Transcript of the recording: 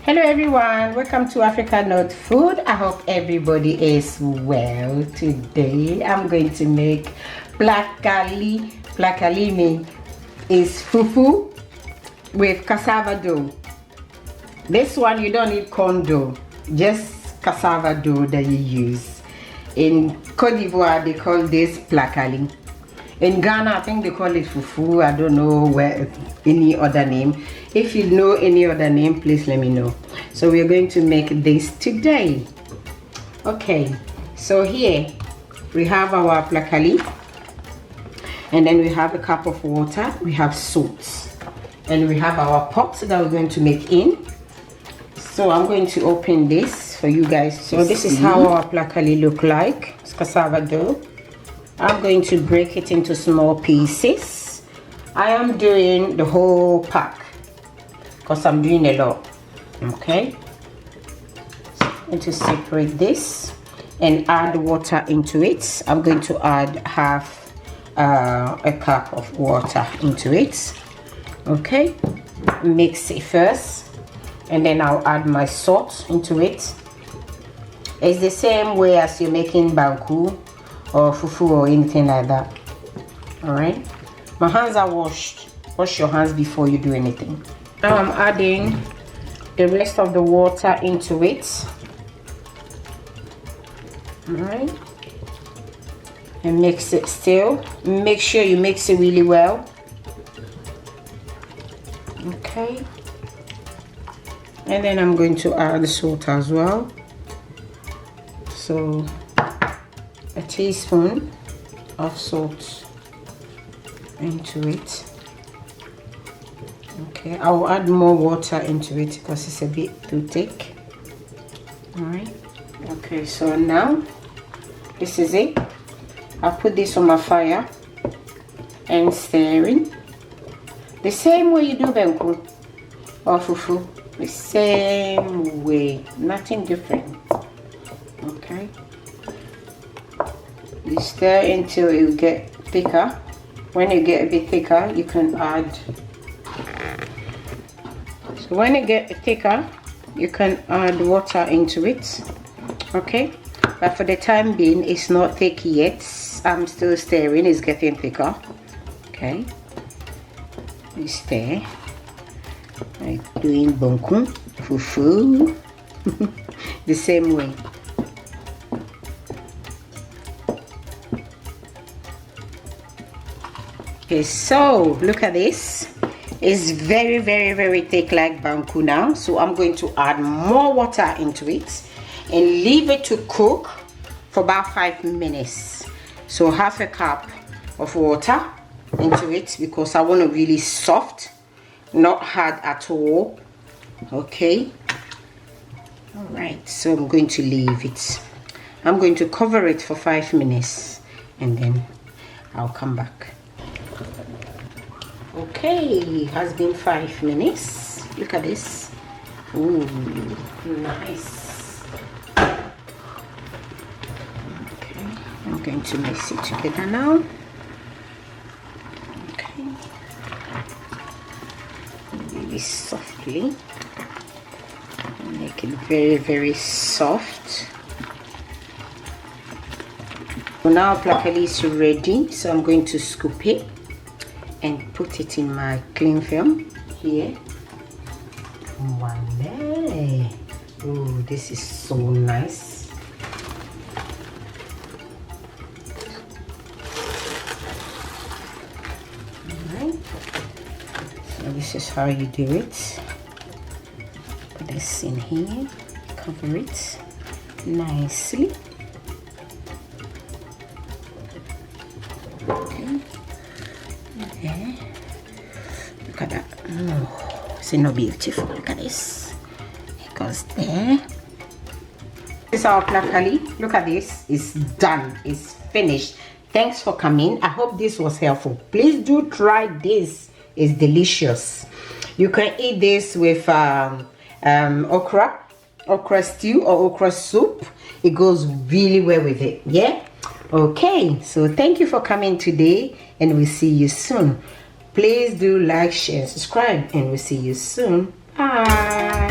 Hello everyone, welcome to Africa Not Food. I hope everybody is well. Today I'm going to make placali. Placali is fufu with cassava dough. This one you don't need corn dough, just cassava dough that you use. In Cote d'Ivoire they call this placali. In Ghana I think they call it fufu. I don't know where any other name. If you know any other name, please let me know. So we're going to make this today. Okay, so here we have our placali, and then we have a cup of water, we have salt, and we have our pot that we're going to make in. So I'm going to open this for you guys. So this is how our placali look like. It's cassava dough. I'm going to break it into small pieces. I am doing the whole pack because I'm doing a lot. Okay, so I'm going to separate this and add water into it. I'm going to add half a cup of water into it. Okay, mix it first, and then I'll add my salt into it. It's the same way as you're making banku or fufu or anything like that. All right, my hands are washed. Wash your hands before you do anything. Now I'm adding the rest of the water into it. All right, and mix it still. Make sure you mix it really well. Okay, and then I'm going to add the salt as well. So a teaspoon of salt into it. Okay, I'll add more water into it because it's a bit too thick. All right, okay, so now this is it. I'll put this on my fire and stirring the same way you do banku or fufu, the same way, nothing different. Okay, you stir until it get thicker. When you get a bit thicker, you can add. So when it gets thicker, you can add water into it. Okay, but for the time being, it's not thick yet. I'm still stirring. It's getting thicker. Okay, you stir like doing banku, fufu, the same way. Okay, so look at this. It's very thick like banku now. So I'm going to add more water into it and leave it to cook for about 5 minutes. So half a cup of water into it because I want it really soft, not hard at all. Okay, all right, so I'm going to leave it. I'm going to cover it for 5 minutes and then I'll come back. Okay, it has been 5 minutes. Look at this. Ooh, nice. Okay, I'm going to mix it together now. Okay, really softly. Make it very soft. So now placali is ready, so I'm going to scoop it and put it in my cling film here. Voila! Oh, this is so nice. Alright, so this is how you do it. Put this in here, cover it nicely. Okay, look at that. Oh, it's not beautiful. Look at this. It goes there. This is our placali. Look at this. It's done. It's finished. Thanks for coming. I hope this was helpful. Please do try this. It's delicious. You can eat this with okra stew or okra soup. It goes really well with it. Yeah. Okay, so thank you for coming today, and we'll see you soon. Please do like, share, subscribe, and we'll see you soon. Bye.